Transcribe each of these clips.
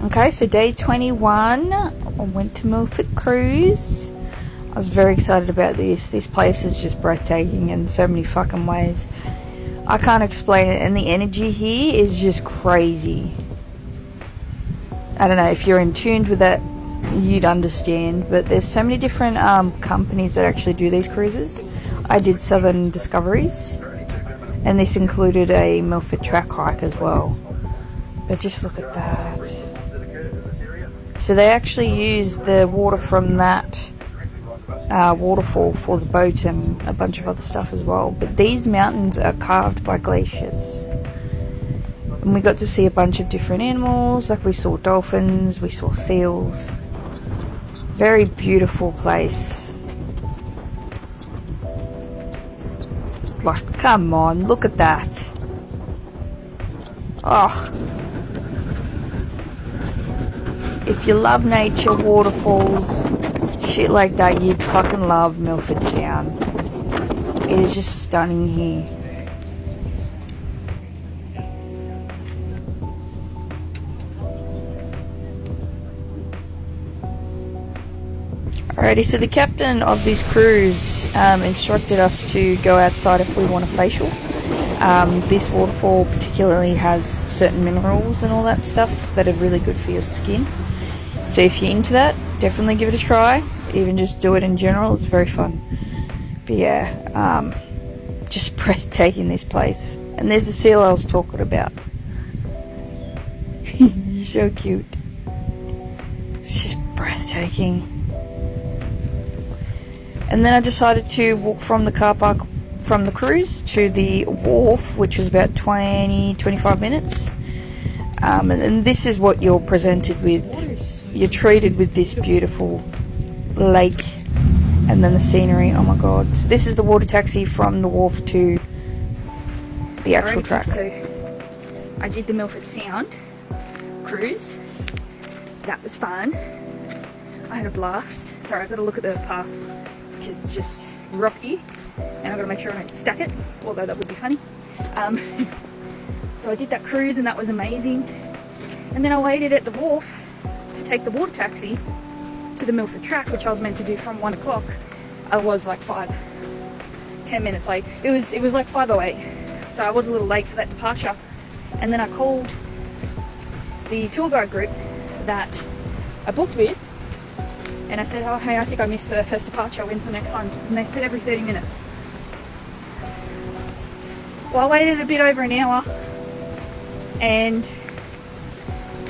Okay, so day 21, I went to Milford Cruise. I was very excited about this. This place is just breathtaking in so many fucking ways. I can't explain it, and the energy here is just crazy. I don't know, if you're in tune with that, you'd understand, but there's so many different companies that actually do these cruises. I did Southern Discoveries, and this included a Milford track hike as well. But just look at that. So they actually use the water from that waterfall for the boat and a bunch of other stuff as well. But these mountains are carved by glaciers. And we got to see a bunch of different animals, like we saw dolphins, we saw seals. Very beautiful place. Like, come on, look at that. Oh. If you love nature, waterfalls, shit like that, you'd fucking love Milford Sound. It is just stunning here. Alrighty, so the captain of this cruise instructed us to go outside if we want a facial. This waterfall particularly has certain minerals and all that stuff that are really good for your skin. So if you're into that, definitely give it a try. Even just do it in general, it's very fun. But yeah, just breathtaking, this place. And there's the seal I was talking about. He's so cute. It's just breathtaking. And then I decided to walk from the car park from the cruise to the wharf, which was about 20-25 minutes. And this is what you're presented with. You're treated with this beautiful lake and then the scenery. Oh my god. So this is the water taxi from the wharf to the actual track. So I did the Milford Sound cruise. That was fun. I had a blast. Sorry, I've got to look at the path because it's just rocky and I've got to make sure I don't stack it, although that would be funny. So I did that cruise and that was amazing. And then I waited at the wharf to take the water taxi to the Milford track, which I was meant to do from 1 o'clock. I was like 10 minutes late. It was like 5:08, so I was a little late for that departure. And then I called the tour guide group that I booked with, and I said, oh hey, I think I missed the first departure, when's the next one? And they said every 30 minutes. Well, I waited a bit over an hour, and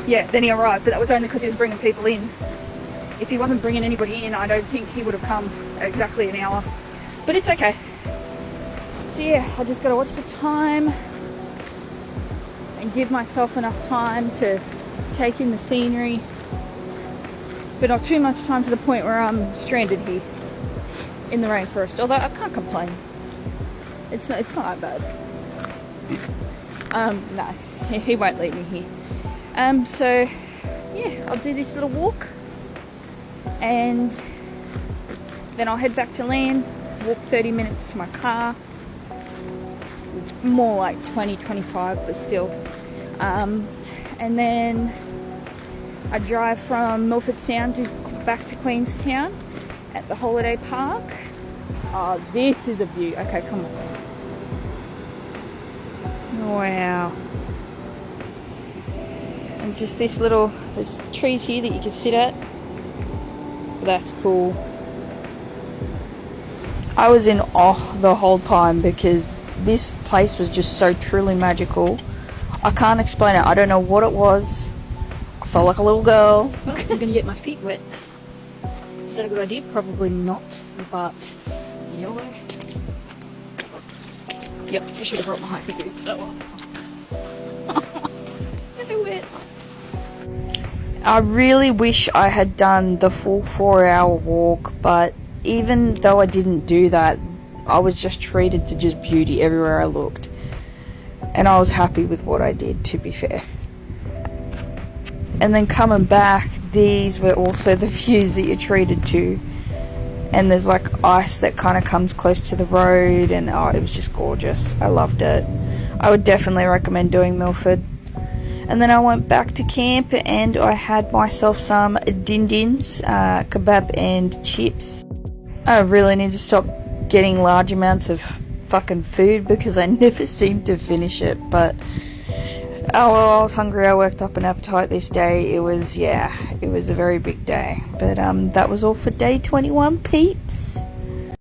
yeah, then he arrived, but that was only because he was bringing people in. If he wasn't bringing anybody in, I don't think he would have come exactly an hour. But it's okay. So yeah, I just got to watch the time and give myself enough time to take in the scenery, but not too much time to the point where I'm stranded here in the rainforest. Although I can't complain. It's not that bad. No, he won't leave me here. So yeah, I'll do this little walk and then I'll head back to land, walk 30 minutes to my car. It's more like 20-25, but still. And then I drive from Milford Sound back to Queenstown at the holiday park. Oh, this is a view. Okay, come on. Wow. And just there's trees here that you can sit at. That's cool. I was in awe the whole time because this place was just so truly magical. I can't explain it. I don't know what it was. I felt like a little girl. I'm gonna get my feet wet. Is that a good idea? Probably not, but you know what? Yep, I should have brought my hiking boots. They're wet. I really wish I had done the full 4-hour walk, but even though I didn't do that, I was just treated to just beauty everywhere I looked. And I was happy with what I did, to be fair. And then coming back, these were also the views that you're treated to. And there's like ice that kind of comes close to the road, and oh, it was just gorgeous. I loved it. I would definitely recommend doing Milford. And then I went back to camp and I had myself some din dins, kebab and chips. I really need to stop getting large amounts of fucking food because I never seem to finish it, but oh well, I was hungry. I worked up an appetite this day. It was a very big day. But that was all for day 21, peeps.